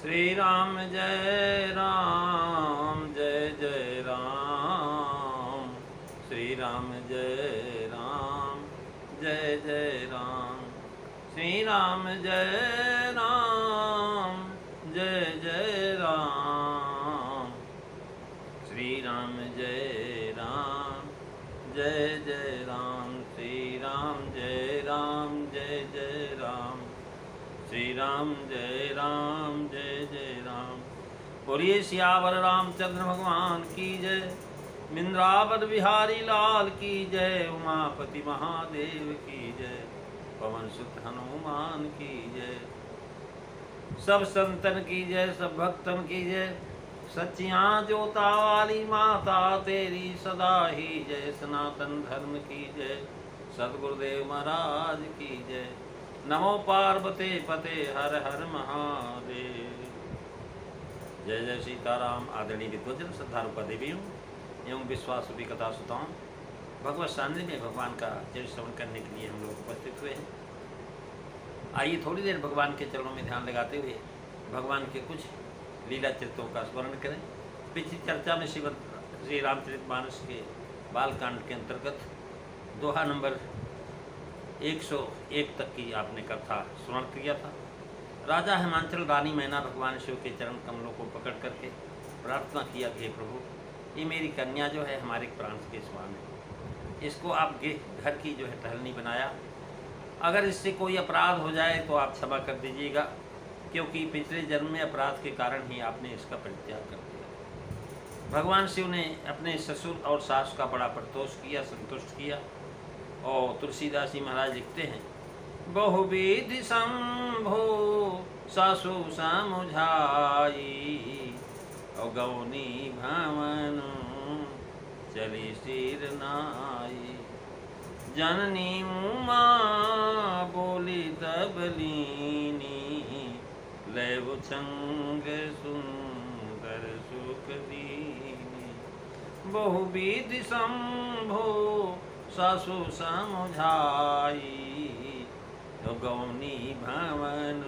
श्री राम जय राम जय जय राम। श्री राम जय राम जय जय राम। श्री राम जय राम जय जय राम। श्री राम जय राम जय जय राम। श्री राम जय राम जय जय राम। श्री राम जय राम जय जय राम। बोलिए सियावर रामचंद्र भगवान की जय। मिंद्रावर बिहारी लाल की जय। उमापति महादेव की जय। पवन सुत हनुमान की जय। सब संतन की जय, सब भक्तन की जय। सच्चियाँ जोता वाली माता तेरी सदा ही जय। सनातन धर्म की जय। सदगुरुदेव महाराज की जय। नमो पार्वते पते हर हर महादेव। जय जय सीताराम। आदरणीय विद्वजन, श्रद्धालु देवियों एवं विश्वास रूपी कथा सुताओं, भगवत सान्निध्य में भगवान का चरित्र श्रवण करने के लिए हम लोग उपस्थित हुए हैं। आइए थोड़ी देर भगवान के चरणों में ध्यान लगाते हुए भगवान के कुछ लीला चरित्रों का स्मरण करें। पिछली चर्चा में श्री रामचरितमानस के बालकांड के अंतर्गत दोहा नंबर 101 तक की आपने कथा स्मरण किया था। राजा हिमांचल रानी मैना भगवान शिव के चरण कमलों को पकड़ करके प्रार्थना किया कि हे प्रभु, ये मेरी कन्या जो है हमारे प्राण के समान है, इसको आप घर की जो है टहलनी बनाया। अगर इससे कोई अपराध हो जाए तो आप क्षमा कर दीजिएगा, क्योंकि पिछले जन्म में अपराध के कारण ही आपने इसका परित्याग कर दिया। भगवान शिव ने अपने ससुर और सास का बड़ा प्रतोष किया, संतुष्ट किया। और तुलसीदास जी महाराज लिखते हैं, बहुविधि संभो सासु समुझाई, और गौनी भवन चली सिर नाई। जननी उमा बोली तब लीनी, लैव छंग सुंदर सुख दीनी। बहुविधि संभो सासु समुझाई, तो गौनी भवन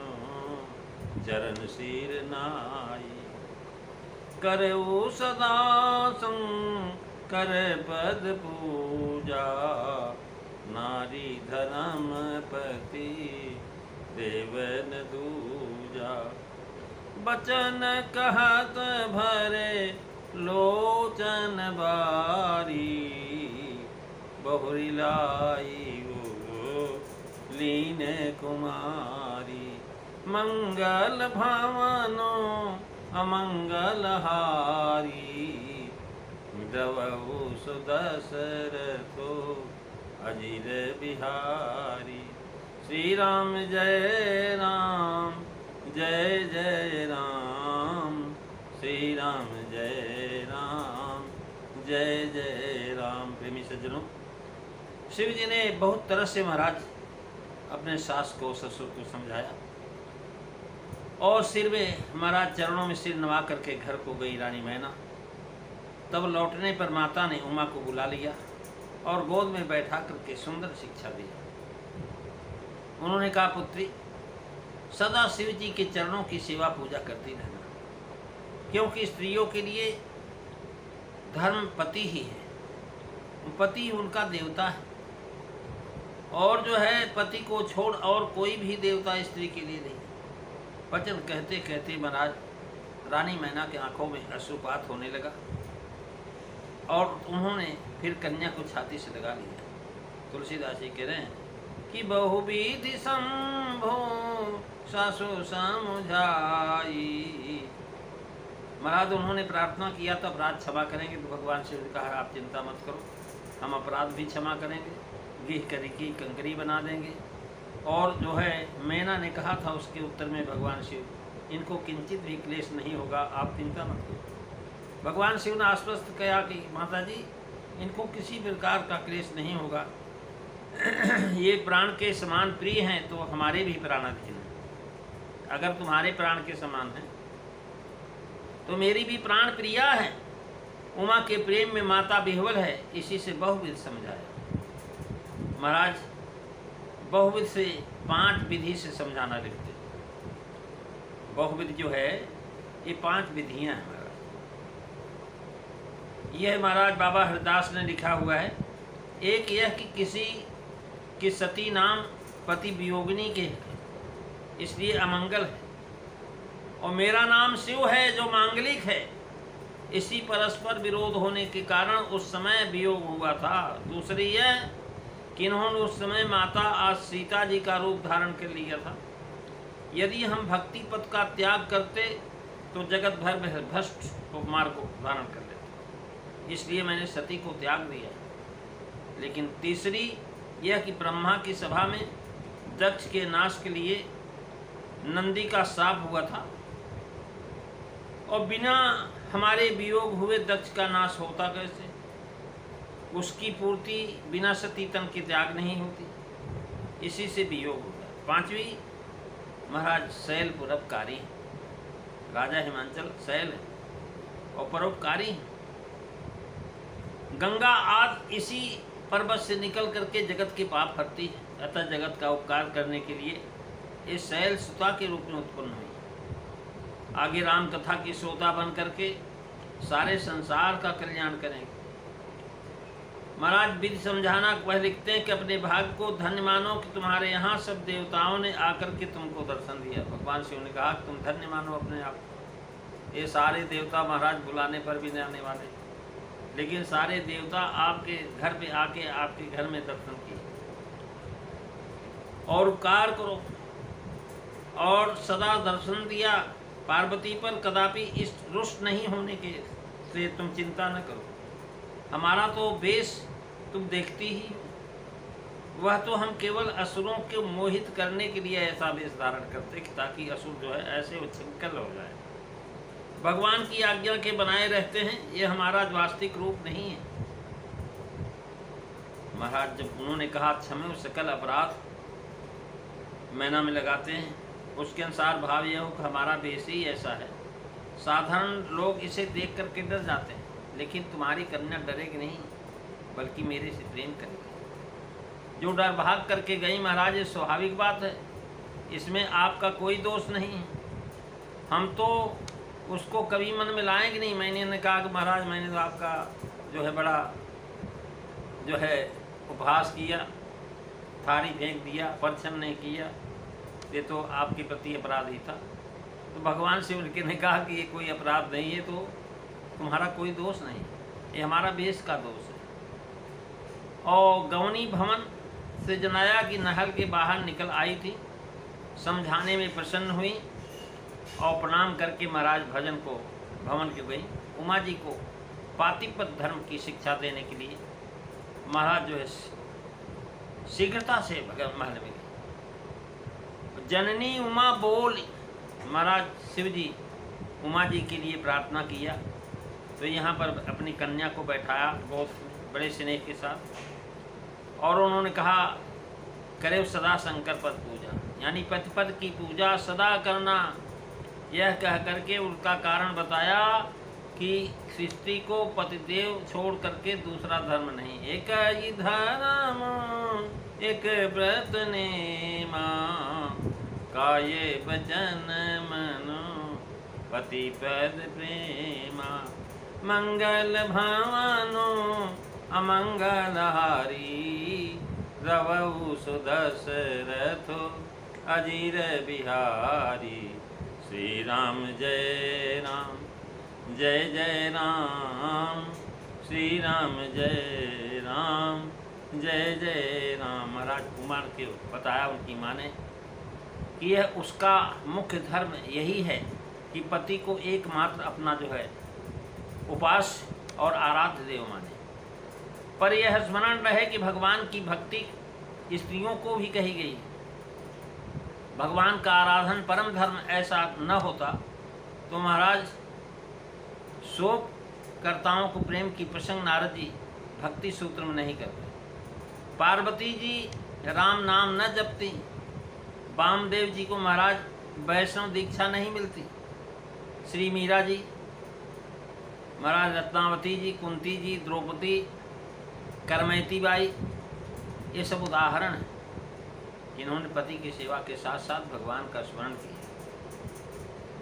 चरण सिर नाई। करऊ सदा कर पद पूजा, नारी धर्म पति देवन दूजा। बचन कहत भरे लोचन बारी, बहुरी लाई वो लीन कुमारी। मंगल भवनो अमंगल हारी, द्रवहु सुदशरथो अजिर बिहारी। श्री राम जय राम जय जय राम। श्री राम जय राम जय जय राम। प्रेमी सज्जनों, शिव जी ने बहुत तरह से महाराज अपने सास को ससुर को समझाया, और सिर में महाराज चरणों में सिर नवा करके घर को गई रानी मैना। तब लौटने पर माता ने उमा को बुला लिया और गोद में बैठा करके सुंदर शिक्षा दी। उन्होंने कहा, पुत्री, सदा शिव जी के चरणों की सेवा पूजा करती रहना, क्योंकि स्त्रियों के लिए धर्म पति ही है, पति उनका देवता है। और जो है पति को छोड़ और कोई भी देवता स्त्री के लिए नहीं। वचन कहते कहते महाराज रानी मैना की आंखों में अश्रुपात होने लगा, और उन्होंने फिर कन्या को छाती से लगा लिया। तुलसीदास जी कह रहे हैं कि बहुविधि संभो सासु समुझाई। महाराज उन्होंने प्रार्थना किया तो अपराध क्षमा करेंगे, तो भगवान शिव ने कहा, आप चिंता मत करो, हम अपराध भी क्षमा करेंगे, गीह करी की कंकरी बना देंगे। और जो है मैना ने कहा था उसके उत्तर में भगवान शिव, इनको किंचित भी क्लेश नहीं होगा, आप चिंता मत करो। भगवान शिव ने आश्वस्त किया कि माता जी, इनको किसी प्रकार का क्लेश नहीं होगा। ये प्राण के समान प्रिय हैं तो हमारे भी प्राणाधीन हैं। अगर तुम्हारे प्राण के समान हैं तो मेरी भी प्राण प्रिया है। उमा के प्रेम में माता बिह्वल है, इसी से बहुविध समझाया। महाराज बहुविध से 5 विधि से समझाना लिखते। बहुविधि जो है ये 5 विधियां हैं महाराज। यह महाराज बाबा हरिदास ने लिखा हुआ है। एक यह कि किसी की सती नाम पति वियोगिनी के इसलिए अमंगल है, और मेरा नाम शिव है जो मांगलिक है, इसी परस्पर विरोध होने के कारण उस समय वियोग हुआ था। दूसरी यह कि इन्होंने उस समय माता आज सीता जी का रूप धारण कर लिया था। यदि हम भक्ति पथ का त्याग करते तो जगत भर में भ्रष्ट मार्ग को धारण कर लेते, इसलिए मैंने सती को त्याग दिया। लेकिन तीसरी यह कि ब्रह्मा की सभा में दक्ष के नाश के लिए नंदी का शाप हुआ था, और बिना हमारे वियोग हुए दक्ष का नाश होता कैसे? उसकी पूर्ति बिना सती तन के त्याग नहीं होती, इसी से वियोग होता। 5वीं महाराज शैल परोपकारी, राजा हिमांचल शैल है और परोपकारी। गंगा आज इसी पर्वत से निकल करके जगत के पाप हरती है, अतः जगत का उपकार करने के लिए इस शैल सुता के रूप में उत्पन्न हुई। आगे राम कथा की श्रोता बन करके सारे संसार का कल्याण करेंगे। महाराज विधि समझाना वह लिखते हैं कि अपने भाग्य को धन्य मानो कि तुम्हारे यहाँ सब देवताओं ने आकर के तुमको दर्शन दिया। भगवान शिव ने कहा कि तुम धन्य मानो अपने आप को। ये सारे देवता महाराज बुलाने पर भी नहीं आने वाले, लेकिन सारे देवता आपके घर पे आके आपके घर में दर्शन किए। और उपकार करो और सदा दर्शन दिया। पार्वती पर कदापि इस रुष्ट नहीं होने के से तुम चिंता न करो। हमारा तो वेश तुम देखती ही हो, वह तो हम केवल असुरों को मोहित करने के लिए ऐसा वेश धारण करते ताकि असुर जो है ऐसे उच्छृंखल हो जाए। भगवान की आज्ञा के बनाए रहते हैं, ये हमारा वास्तविक रूप नहीं है। महाराज जब उन्होंने कहा क्षम्य सकल अपराध मैना में लगाते हैं, उसके अनुसार भाव यह हो कि हमारा वेश ही ऐसा है। साधारण लोग इसे देख करके डर जाते हैं, लेकिन तुम्हारी कन्या डरेगी नहीं, बल्कि मेरे से प्रेम करेगी। जो डर भाग करके गई महाराज, ये स्वाभाविक बात है, इसमें आपका कोई दोष नहीं है। हम तो उसको कभी मन में लाएंगे नहीं। मैंने कहा कि महाराज मैंने तो आपका जो है बड़ा जो है उपहास किया, थारी फेंक दिया, परिश्रम नहीं किया, ये तो आपके प्रति अपराध ही था। तो भगवान शिव ने कहा कि ये कोई अपराध नहीं है, तो तुम्हारा कोई दोष नहीं, ये हमारा वेश का दोष है। और गौनी भवन से जनाया कि नहर के बाहर निकल आई थी, समझाने में प्रसन्न हुई और प्रणाम करके महाराज भजन को भवन के गई। उमा जी को पातिपत धर्म की शिक्षा देने के लिए महाराज जो है शीघ्रता से महल में गई। जननी उमा बोली, महाराज शिव जी उमा जी के लिए प्रार्थना किया, तो यहाँ पर अपनी कन्या को बैठाया बहुत बड़े स्नेह के साथ, और उन्होंने कहा करे सदा शंकर पद पूजा, यानी पतिपद की पूजा सदा करना। यह कह करके उनका कारण बताया कि सृष्टि को पतिदेव छोड़ करके दूसरा धर्म नहीं, एक ही धर्म एक व्रत नेमा, काये भजन मनो पतिपद प्रेमा, मंगल भवनो अमंगल हारी, रवौ सुदशरथो अजीर बिहारी। श्री राम जय राम जय जय राम, श्री राम जय राम जय जय राम। महाराज कुमार के बताया उनकी माँ ने कि यह उसका मुख्य धर्म यही है कि पति को एकमात्र अपना जो है उपास्य और आराध्य देव माने। पर यह स्मरण रहे कि भगवान की भक्ति स्त्रियों को भी कही गई। भगवान का आराधन परम धर्म ऐसा न होता तो महाराज शोक कर्ताओं को प्रेम की प्रसंग नारद जी भक्ति सूत्र में नहीं करते। पार्वती जी राम नाम न जपती, वामदेव जी को महाराज वैष्णव दीक्षा नहीं मिलती, श्री मीरा जी महाराज रत्नावती जी, कुंती जी, द्रौपदी, करमैती बाई, ये सब उदाहरण हैं जिन्होंने पति की सेवा के साथ साथ भगवान का स्मरण किया।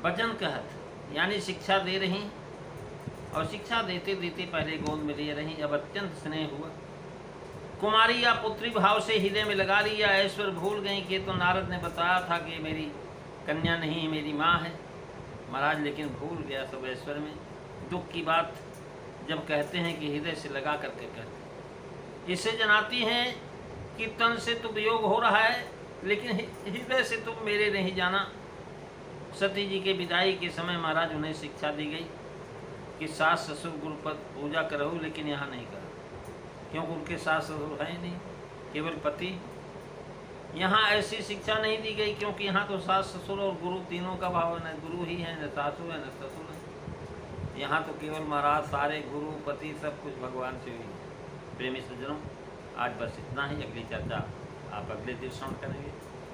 वचन कहत, यानी शिक्षा दे रही, और शिक्षा देते देते पहले गोद में ले रही, अब अत्यंत स्नेह हुआ। कुमारी या पुत्री भाव से हृदय में लगा लिया। ऐश्वर्य भूल गई कि तो नारद ने बताया था कि मेरी कन्या नहीं मेरी माँ है महाराज, लेकिन भूल गया सब ऐश्वर्य में। दुख की बात जब कहते हैं कि हृदय से लगा करके कहते, इससे जनाती हैं कि तन से तो वियोग हो रहा है, लेकिन हृदय से तुम मेरे नहीं जाना। सती जी के विदाई के समय महाराज उन्हें शिक्षा दी गई कि सास ससुर गुरुपद पूजा करो, लेकिन यहाँ नहीं करो, क्योंकि उनके सास ससुर है नहीं, केवल पति। यहाँ ऐसी शिक्षा नहीं दी गई, क्योंकि यहाँ तो सास ससुर और गुरु तीनों का भाव है, न गुरु ही है, न सासु है, न ससुर है। यहाँ तो केवल महाराज सारे गुरु पति सब कुछ भगवान से हुई। प्रेमी सज्जनों, आज बस इतना ही। अगली चर्चा आप अगले दिन श्रवण करेंगे।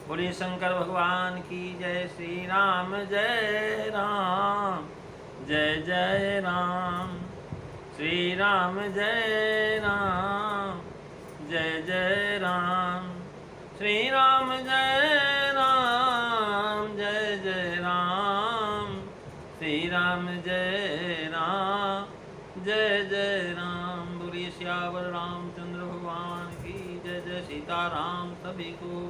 बोलिए शंकर भगवान की जय। श्री राम जय राम, जय जय राम। श्री राम जय राम, जय जय राम। श्री राम जय राम, जय जय राम। श्री राम जय राम, जय जय राम। बोलिए सियावर रामचंद्र भगवान की जय। जय सीताराम सभी को।